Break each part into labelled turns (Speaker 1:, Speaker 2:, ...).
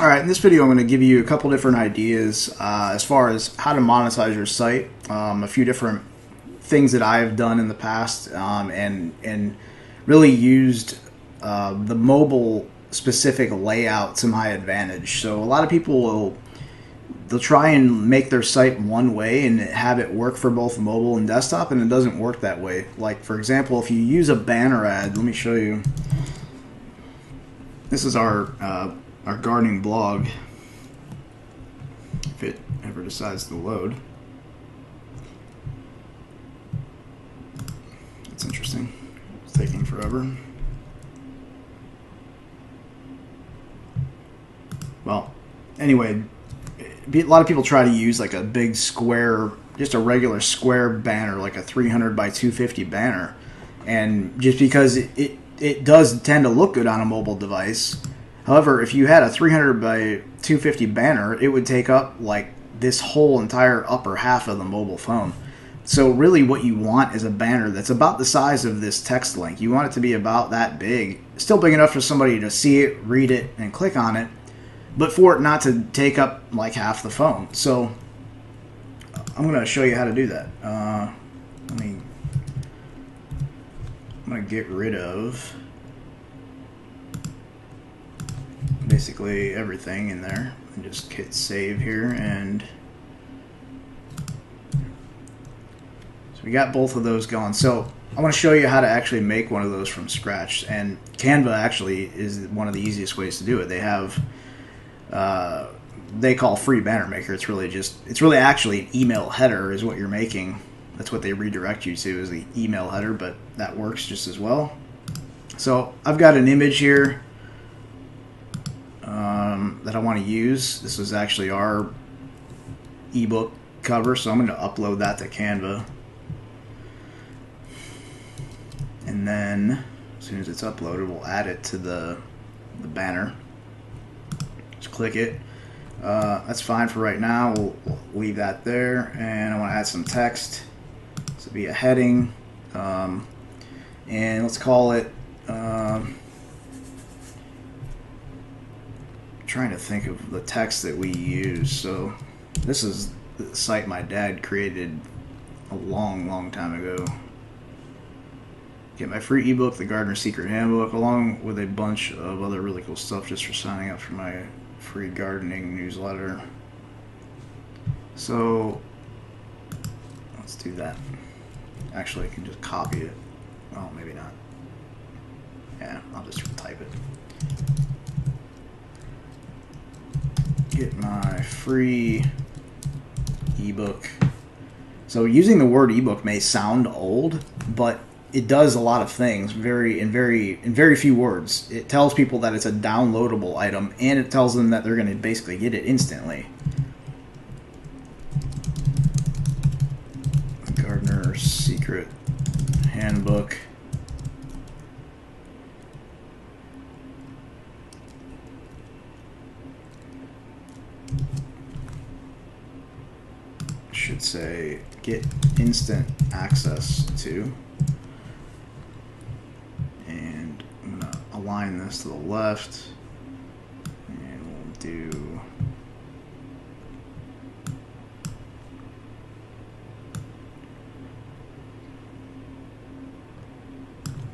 Speaker 1: Alright, in this video I'm going to give you a couple different ideas as far as how to monetize your site, a few different things that I've done in the past, and really used the mobile specific layout to my advantage. So a lot of people they'll try and make their site one way and have it work for both mobile and desktop, and it doesn't work that way. Like, for example, if you use a banner ad, let me show you. This is our gardening blog, if it ever decides to load. That's interesting. It's taking forever. Well, anyway, a lot of people try to use like a big square, just a regular square banner, like a 300 by 250 banner, and just because it does tend to look good on a mobile device. However, if you had a 300 by 250 banner, it would take up like this whole entire upper half of the mobile phone. So really what you want is a banner that's about the size of this text link. You want it to be about that big, still big enough for somebody to see it, read it, and click on it, but for it not to take up like half the phone. So I'm going to show you how to do that. I'm going to get rid of basically everything in there and just hit save here, and so we got both of those going. So I want to show you how to actually make one of those from scratch, and Canva actually is one of the easiest ways to do it. They have they call free banner maker. It's really actually an email header is what you're making. That's what they redirect you to, is the email header, but that works just as well. So I've got an image here that I want to use. This is actually our ebook cover, so I'm going to upload that to Canva. And then as soon as it's uploaded, we'll add it to the banner. Just click it. That's fine for right now. We'll leave that there, and I want to add some text. This will be a heading, and let's call it trying to think of the text that we use. So this is the site my dad created a long time ago. Get my free ebook, The Gardener's Secret Handbook, along with a bunch of other really cool stuff just for signing up for my free gardening newsletter. So let's do that. Actually, I can just copy it. Oh, maybe not. Yeah, I'll just type it. Get my free ebook. So using the word ebook may sound old, but it does a lot of things in very few words. It tells people that it's a downloadable item, and it tells them that they're going to basically get it instantly. Gardener's Secret Handbook. Should say get instant access to, and I'm going to align this to the left, and we'll do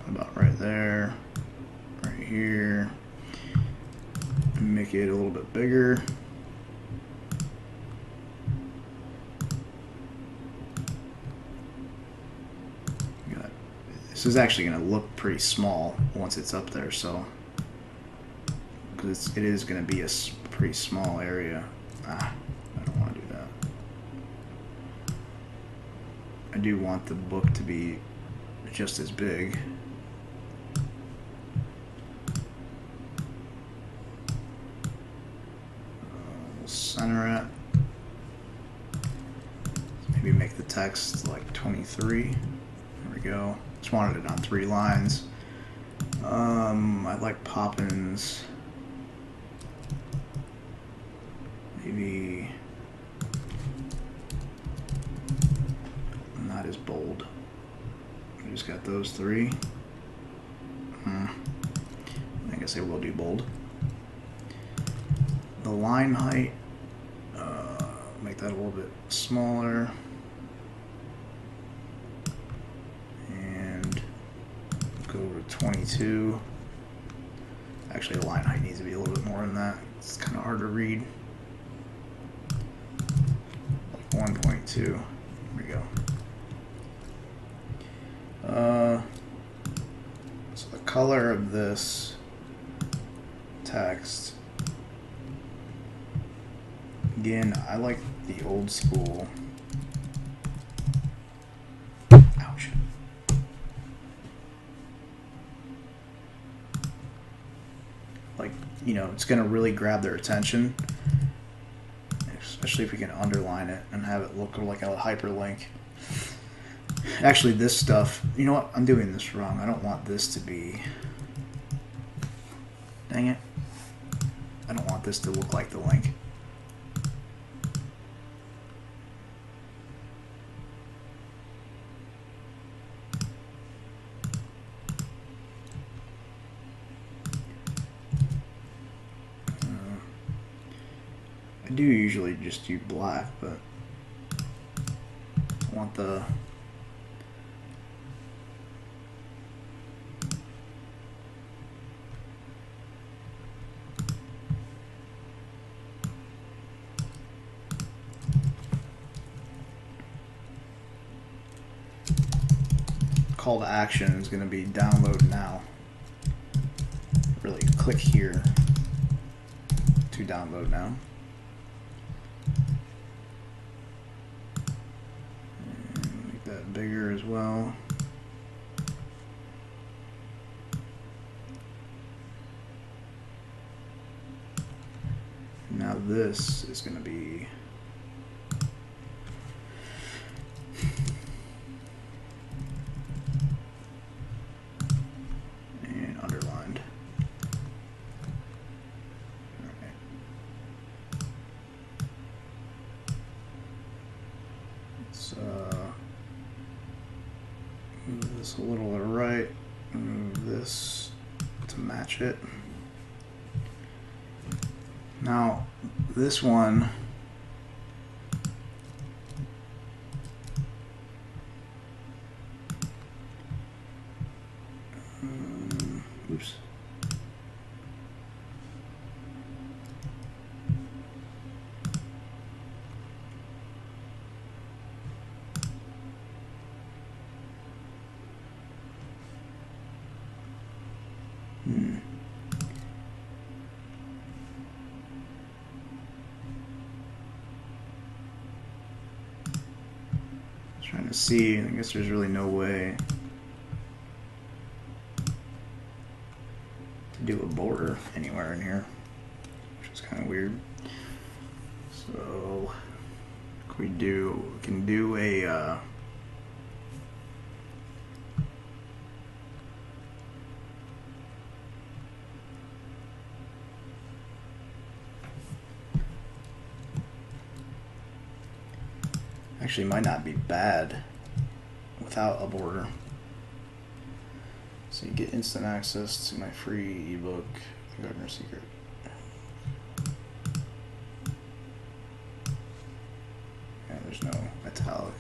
Speaker 1: about right there, right here, and make it a little bit bigger. This is actually going to look pretty small once it's up there, so because it is going to be a pretty small area. I don't want to do that. I do want the book to be just as big. We'll center it. Maybe make the text like 23. There we go. Just wanted it on 3 lines. I like Poppins. Maybe not as bold. We just got those 3. I guess I will do bold. the line height, make that a little bit smaller, and go to 22. Actually, the line height needs to be a little bit more than that. It's kind of hard to read. Like 1.2. Here we go. So the color of this text, again, I like the old school. Ouch. Like, you know, it's going to really grab their attention, especially if we can underline it and have it look like a hyperlink. Actually, this stuff, you know what? I'm doing this wrong. I don't want this to be... Dang it. I don't want this to look like the link. I do usually just do black, but I want the... call to action is going to be download now. Really click here to download now. And make that bigger as well. Now this is going to be underlined. Alright. Let's move this a little to the right, move this to match it. Now, this one, oops. Trying to see, I guess there's really no way to do a border anywhere in here, which is kind of weird. So we can do a actually might not be bad without a border. So you get instant access to my free ebook, The Gardener's Secret. Yeah, there's no italic.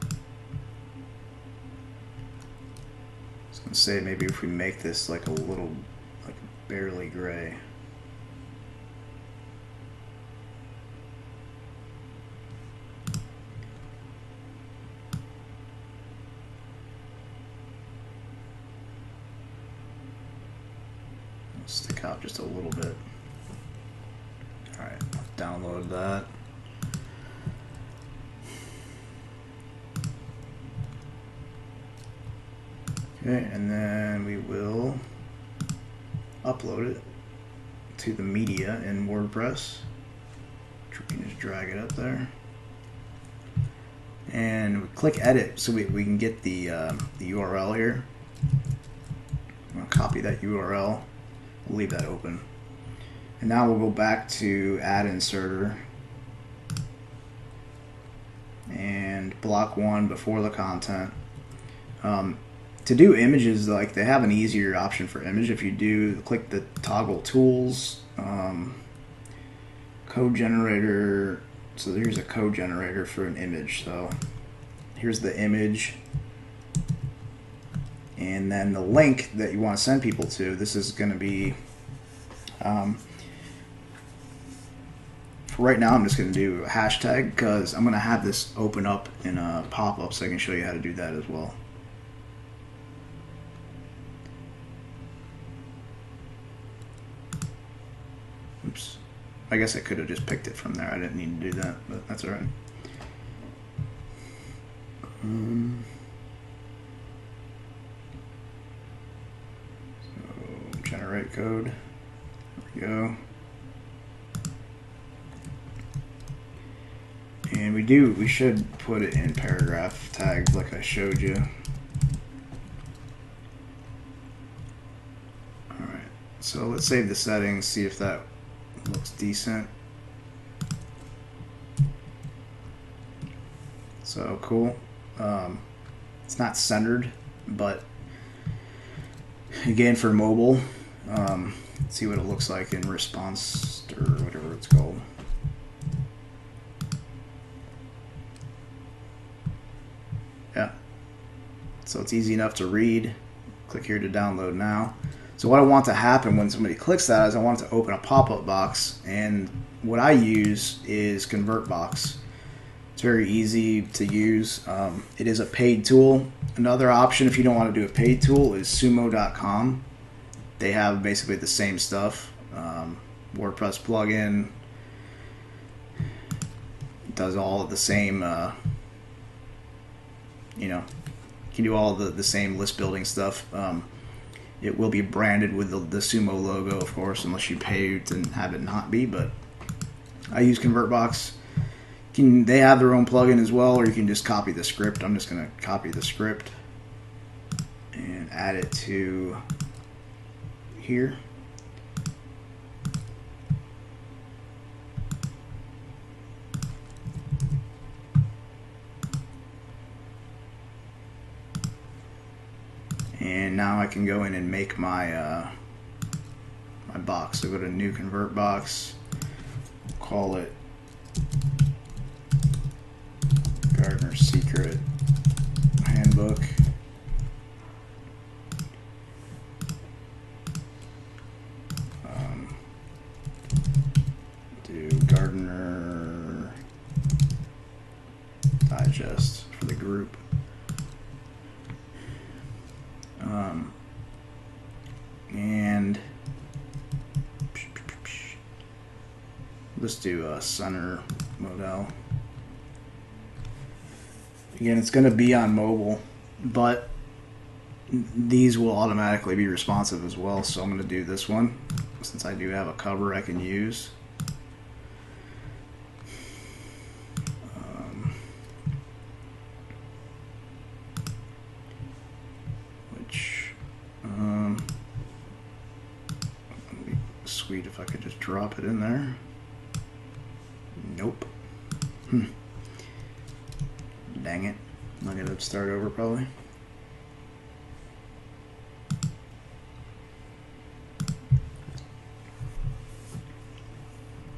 Speaker 1: I was gonna say maybe if we make this like a little, like barely gray. Stick out just a little bit. Alright, download that. Okay, and then we will upload it to the media in WordPress. We can just drag it up there. And we click edit so we can get the URL here. I'm going to copy that URL. We'll leave that open. And now we'll go back to add inserter and block 1 before the content. to do images, like they have an easier option for image. If you do click the toggle tools, code generator. So here's a code generator for an image. So here's the image, and then the link that you want to send people to. This is going to be for right now. I'm just going to do a hashtag because I'm going to have this open up in a pop-up so I can show you how to do that as well. Oops. I guess I could have just picked it from there. I didn't need to do that, but that's all right. So generate code. There we go. And we should put it in paragraph tags like I showed you. All right. So let's save the settings, see if that looks decent. So cool. It's not centered, but again for mobile, see what it looks like in response or whatever it's called. Yeah. So it's easy enough to read. Click here to download now. So what I want to happen when somebody clicks that is I want it to open a pop-up box, and what I use is ConvertBox. It's very easy to use. It is a paid tool. Another option if you don't want to do a paid tool is sumo.com. They have basically the same stuff. WordPress plugin. Does all of the same, you can do all the same list building stuff. It will be branded with the Sumo logo, of course, unless you pay to have it not be, but I use ConvertBox. They have their own plugin as well, or you can just copy the script. I'm just going to copy the script and add it to here. And now I can go in and make my my box. So go to new convert box, call it Gardener's Secret Handbook. Do Gardener Digest for the group. And let's do a center model. Again, it's going to be on mobile, but these will automatically be responsive as well. So I'm going to do this one since I do have a cover I can use. Sweet if I could just drop it in there. Nope. Dang it. I'm going to start over probably.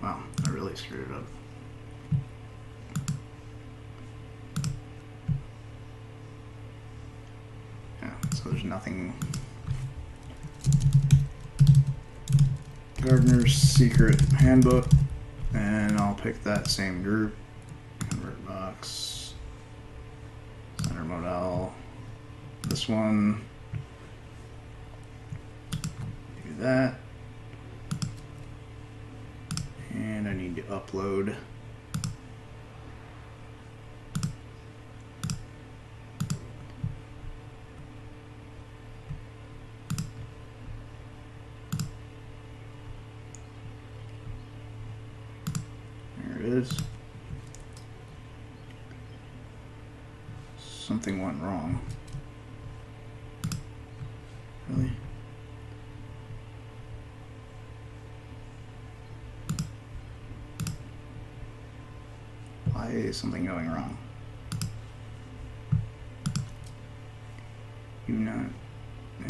Speaker 1: Wow, I really screwed it up. Yeah, so there's nothing. Gardener's Secret Handbook, and I'll pick that same group. Convert box, center modal, this one, do that, and I need to upload is. Something went wrong. Really? Why is something going wrong? Even not?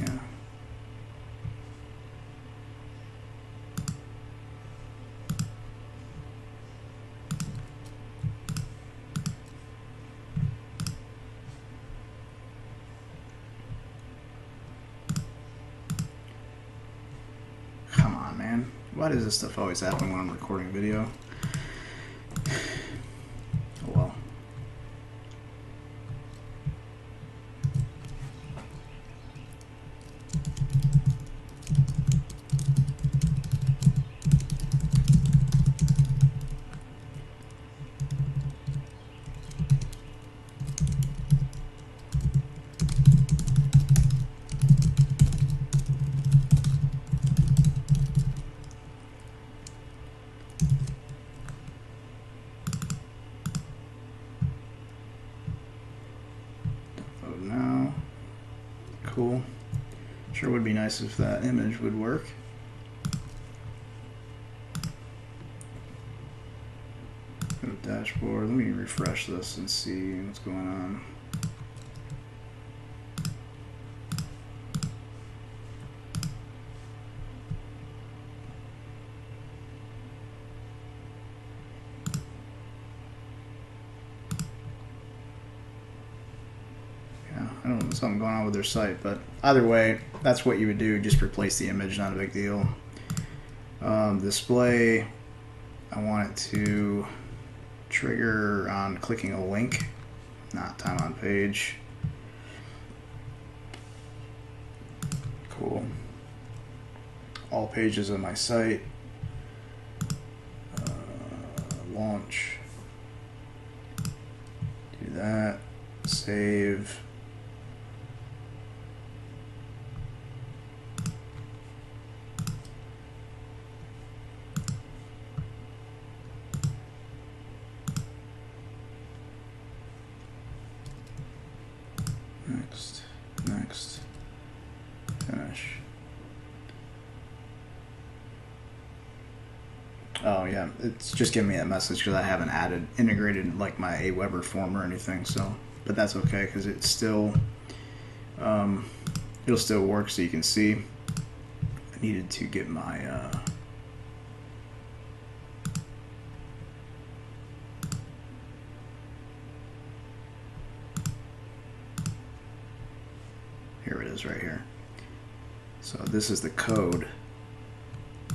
Speaker 1: Yeah. Come on, man. Why does this stuff always happen when I'm recording video? Oh well. Now, cool. Sure would be nice if that image would work. Go to dashboard. Let me refresh this and see what's going on. I don't know, something going on with their site, but either way, that's what you would do. Just replace the image, not a big deal. Display, I want it to trigger on clicking a link, not time on page. Cool. All pages of my site. Launch. Do that. Save. Next, finish. Oh yeah, it's just giving me that message because I haven't integrated like my Aweber form or anything. So, but that's okay because it's still, it'll still work. So you can see, I needed to get my. Here it is right here. So this is the code,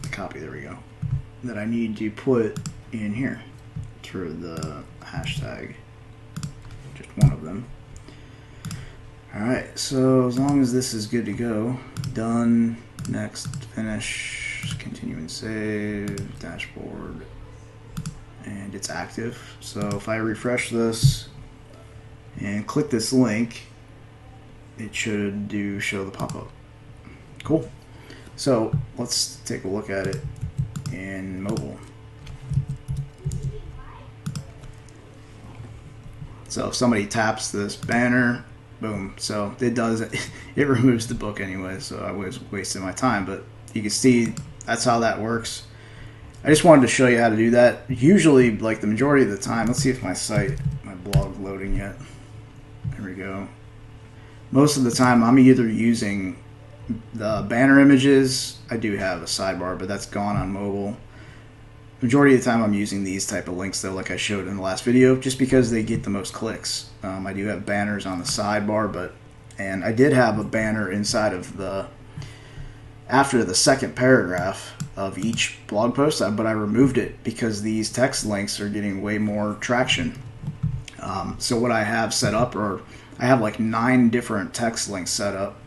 Speaker 1: the copy, there we go, that I need to put in here for the hashtag, just one of them. Alright, so as long as this is good to go, done, next, finish, continue and save, dashboard, and it's active. So if I refresh this and click this link, it should show the pop-up. Cool. So let's take a look at it in mobile. So if somebody taps this banner, boom. So it does it. It removes the book anyway. So I was wasting my time, but you can see that's how that works. I just wanted to show you how to do that. Usually, like the majority of the time, let's see if my blog's loading yet. There we go. Most of the time, I'm either using the banner images. I do have a sidebar, but that's gone on mobile. Majority of the time, I'm using these type of links, though, like I showed in the last video, just because they get the most clicks. I do have banners on the sidebar, and I did have a banner inside of after the second paragraph of each blog post, but I removed it because these text links are getting way more traction. So what I have set up I have like 9 different text links set up,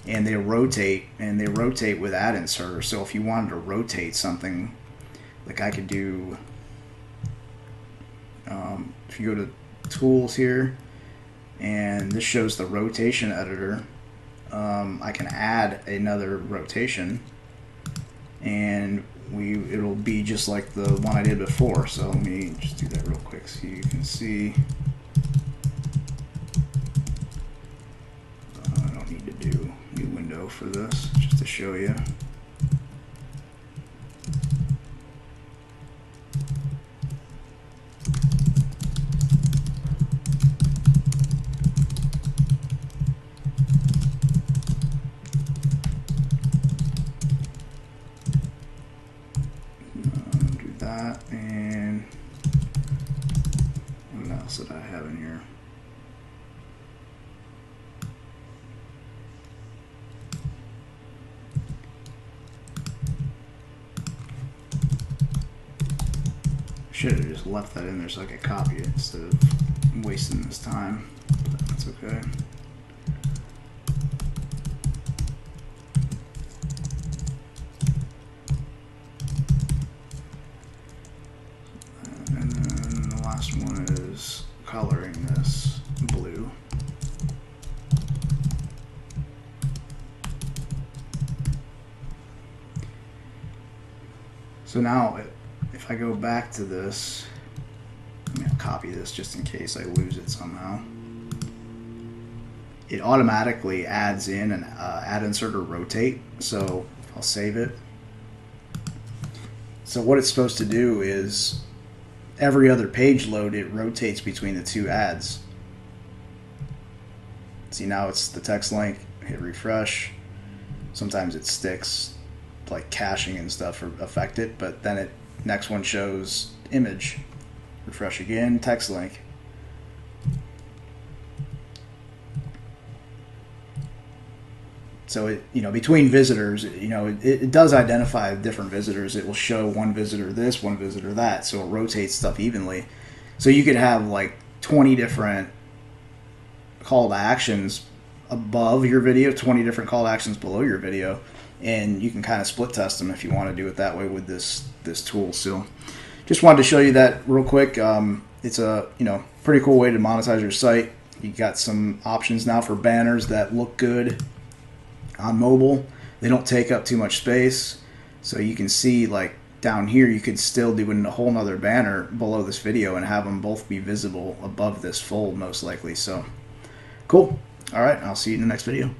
Speaker 1: and they rotate with ad inserter. So if you wanted to rotate something, like I could do, if you go to tools here, and this shows the rotation editor, I can add another rotation, and it'll be just like the one I did before. So let me just do that real quick so you can see. For this, just to show you. that, and what else did I have in here? Should have just left that in there so I could copy it instead of wasting this time. But that's okay. And then the last one is coloring this blue. So now, if I go back to this, I'm going to copy this just in case I lose it somehow. It automatically adds in an add, insert, or rotate. So I'll save it. So what it's supposed to do is every other page load, it rotates between the two ads. See, now it's the text link. Hit refresh. Sometimes it sticks, like caching and stuff affect it, but then it next one shows image. Refresh again, text link. So it, between visitors, it does identify different visitors. It will show one visitor this, one visitor that, so it rotates stuff evenly. So you could have like 20 different call to actions above your video, 20 different call to actions below your video, and you can kind of split test them if you want to do it that way with this tool. So just wanted to show you that real quick. It's a pretty cool way to monetize your site. You got some options now for banners that look good on mobile. They don't take up too much space, so you can see like down here you could still do a whole nother banner below this video and have them both be visible above this fold most likely. So cool. All right, I'll see you in the next video.